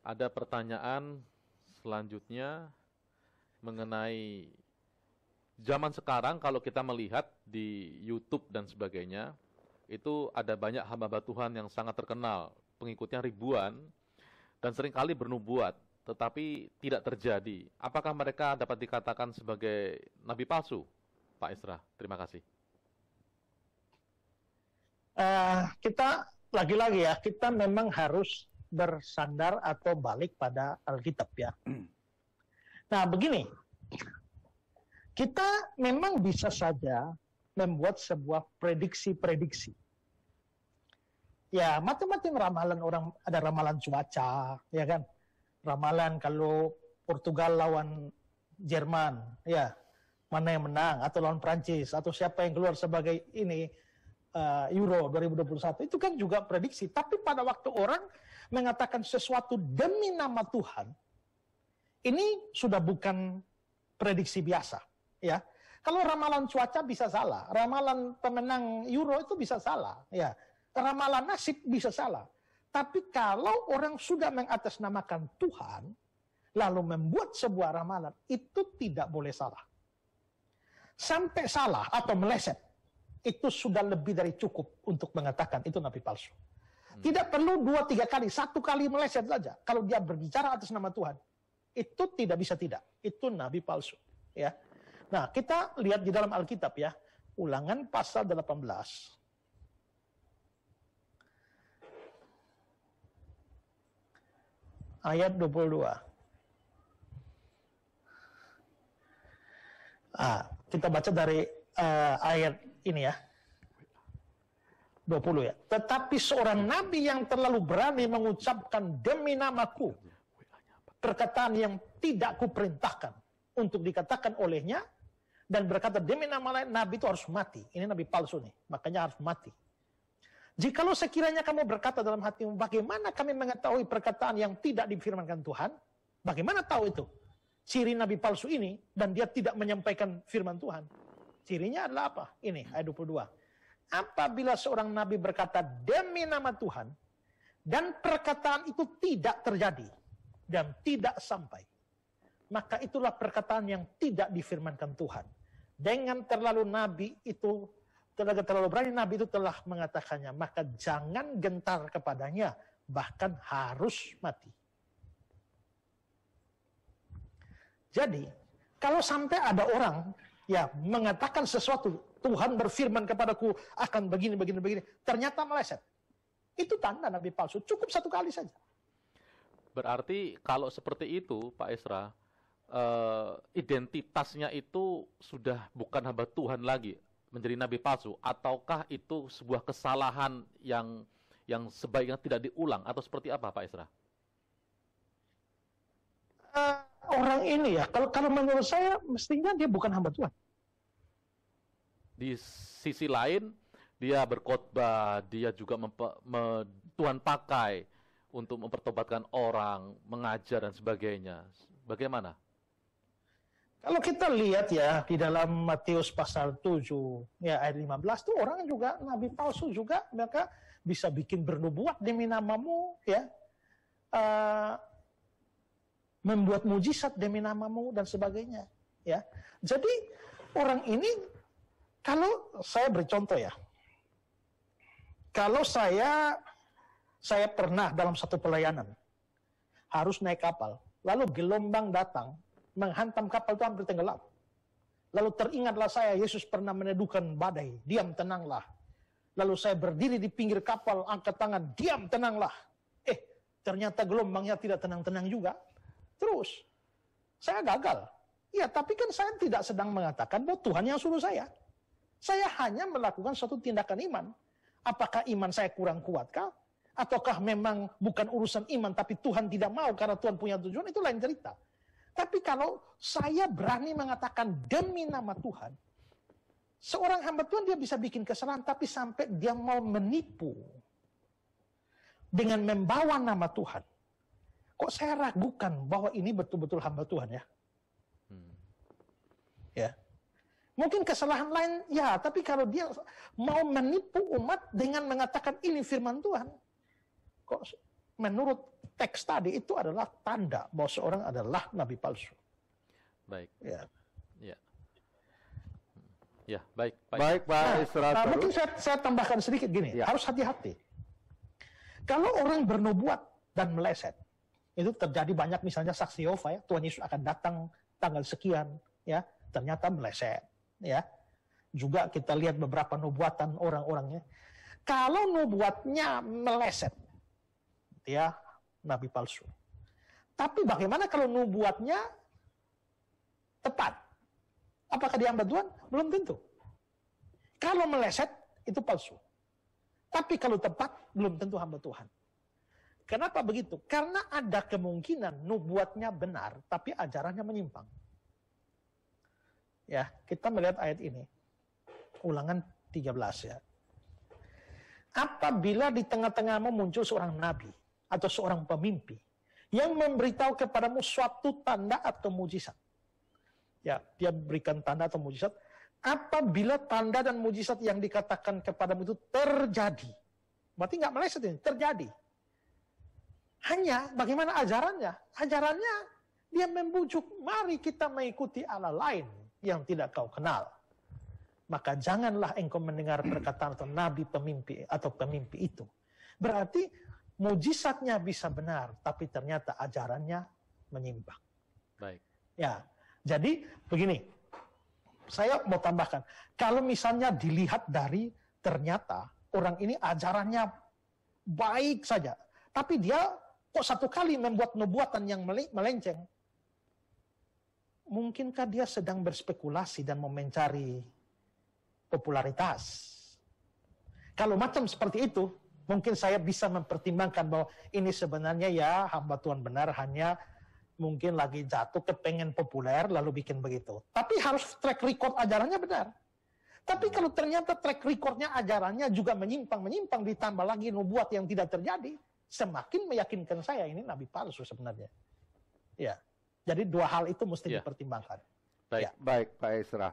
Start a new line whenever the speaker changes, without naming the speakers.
Ada pertanyaan selanjutnya mengenai zaman sekarang. Kalau kita melihat di YouTube dan sebagainya, itu ada banyak hamba Tuhan yang sangat terkenal, pengikutnya ribuan, dan seringkali bernubuat, tetapi tidak terjadi. Apakah mereka dapat dikatakan sebagai nabi palsu, Pak Isra? Terima kasih.
Kita lagi-lagi ya, kita memang harus bersandar atau balik pada Alkitab ya. Nah begini, kita memang bisa saja membuat sebuah prediksi-prediksi. Ya macam-macam ramalan orang, ada ramalan cuaca, ya kan? Ramalan kalau Portugal lawan Jerman, ya mana yang menang, atau lawan Prancis, atau siapa yang keluar sebagai ini Euro 2021, itu kan juga prediksi. Tapi pada waktu orang mengatakan sesuatu demi nama Tuhan, ini sudah bukan prediksi biasa, ya. Kalau ramalan cuaca bisa salah, ramalan pemenang Euro itu bisa salah, ya. Ramalan nasib bisa salah. Tapi kalau orang sudah mengatasnamakan Tuhan, lalu membuat sebuah ramalan, itu tidak boleh salah. Sampai salah atau meleset, itu sudah lebih dari cukup untuk mengatakan itu nabi palsu. Tidak perlu 2-3 kali, 1 kali meleset saja. Kalau dia berbicara atas nama Tuhan, itu tidak bisa tidak. Itu nabi palsu. Ya. Nah, kita lihat di dalam Alkitab ya, Ulangan pasal 18. Ayat 22. Kita baca dari ayat ini ya, 20 ya. Tetapi seorang nabi yang terlalu berani mengucapkan demi namaku perkataan yang tidak kuperintahkan untuk dikatakan olehnya, dan berkata demi nama lain, nabi itu harus mati. Ini nabi palsu nih, makanya harus mati. Jikalau sekiranya kamu berkata dalam hatimu, bagaimana kami mengetahui perkataan yang tidak difirmankan Tuhan? Bagaimana tahu itu? Ciri nabi palsu ini, dan dia tidak menyampaikan firman Tuhan. Cirinya adalah apa? Ini, ayat 22. Apabila seorang nabi berkata demi nama Tuhan, dan perkataan itu tidak terjadi, dan tidak sampai, maka itulah perkataan yang tidak difirmankan Tuhan. Dengan terlalu berani nabi itu telah mengatakannya, maka jangan gentar kepadanya, bahkan harus mati. Jadi, kalau sampai ada orang ya mengatakan sesuatu, Tuhan berfirman kepadaku akan begini, ternyata meleset, itu tanda nabi palsu. Cukup 1 kali saja.
Berarti kalau seperti itu, Pak Isra, identitasnya itu sudah bukan hamba Tuhan lagi, menjadi nabi palsu, ataukah itu sebuah kesalahan yang sebaiknya tidak diulang, atau seperti apa, Pak Isra?
Orang ini ya, kalau menurut saya mestinya dia bukan hamba Tuhan.
Di sisi lain, dia berkhotbah, dia juga Tuhan pakai untuk mempertobatkan orang, mengajar dan sebagainya. Bagaimana?
Kalau kita lihat ya di dalam Matius pasal 7 ya ayat 15 tuh orang juga nabi palsu juga, mereka bisa bikin bernubuat demi namamu ya, membuat mujizat demi namamu dan sebagainya ya. Jadi orang ini, kalau saya beri contoh ya, kalau saya pernah dalam satu pelayanan harus naik kapal, lalu gelombang datang menghantam kapal itu hampir tenggelam. Lalu teringatlah saya, Yesus pernah meneduhkan badai, diam tenanglah. Lalu saya berdiri di pinggir kapal, angkat tangan, diam tenanglah. Ternyata gelombangnya tidak tenang-tenang juga. Terus, saya gagal. Ya, tapi kan saya tidak sedang mengatakan bahwa Tuhan yang suruh saya. Saya hanya melakukan suatu tindakan iman. Apakah iman saya kurang kuatkah? Ataukah memang bukan urusan iman, tapi Tuhan tidak mau karena Tuhan punya tujuan, itu lain cerita. Tapi kalau saya berani mengatakan demi nama Tuhan, seorang hamba Tuhan dia bisa bikin kesalahan, tapi sampai dia mau menipu dengan membawa nama Tuhan. Kok saya ragukan bahwa ini betul-betul hamba Tuhan ya? Ya, mungkin kesalahan lain ya, tapi kalau dia mau menipu umat dengan mengatakan ini firman Tuhan, kok menurut teks tadi itu adalah tanda bahwa seorang adalah nabi palsu.
Baik.
Ya.
Ya. Ya, baik.
Baik, Pak Isra.
Mungkin saya tambahkan sedikit gini,
Ya.
harus hati-hati. Kalau orang bernubuat dan meleset, itu terjadi banyak, misalnya saksi Yehova, ya, Tuhan Yesus akan datang tanggal sekian, ya, ternyata meleset, ya. Juga kita lihat beberapa nubuatan orang-orangnya. Kalau nubuatnya meleset, ya, nabi palsu. Tapi bagaimana kalau nubuatnya tepat? Apakah dihambat Tuhan? Belum tentu. Kalau meleset, itu palsu. Tapi kalau tepat, belum tentu hamba Tuhan. Kenapa begitu? Karena ada kemungkinan nubuatnya benar, tapi ajarannya menyimpang. Ya, kita melihat ayat ini. Ulangan 13 ya. Apabila di tengah-tengahmu muncul seorang nabi atau seorang pemimpi yang memberitahu kepadamu suatu tanda atau mujizat. Ya, dia berikan tanda atau mujizat. Apabila tanda dan mujizat yang dikatakan kepadamu itu terjadi. Berarti nggak meleset ini, terjadi. Hanya bagaimana ajarannya? Ajarannya dia membujuk, mari kita mengikuti Allah lain yang tidak kau kenal. Maka janganlah engkau mendengar perkataan atau nabi pemimpi atau pemimpi itu. Berarti mujizatnya bisa benar, tapi ternyata ajarannya menyimpang.
Baik.
Ya, jadi begini, saya mau tambahkan, kalau misalnya dilihat dari ternyata orang ini ajarannya baik saja, tapi dia kok satu kali membuat nubuatan yang melenceng, mungkinkah dia sedang berspekulasi dan mencari popularitas? Kalau macam seperti itu, mungkin saya bisa mempertimbangkan bahwa ini sebenarnya ya hamba Tuhan benar, hanya mungkin lagi jatuh kepengen populer lalu bikin begitu. Tapi harus track record ajarannya benar. Tapi kalau ternyata track recordnya ajarannya juga menyimpang ditambah lagi nubuat yang tidak terjadi, semakin meyakinkan saya ini nabi palsu sebenarnya. Ya. Jadi dua hal itu mesti dipertimbangkan.
Baik.
Baik, Pak Isra.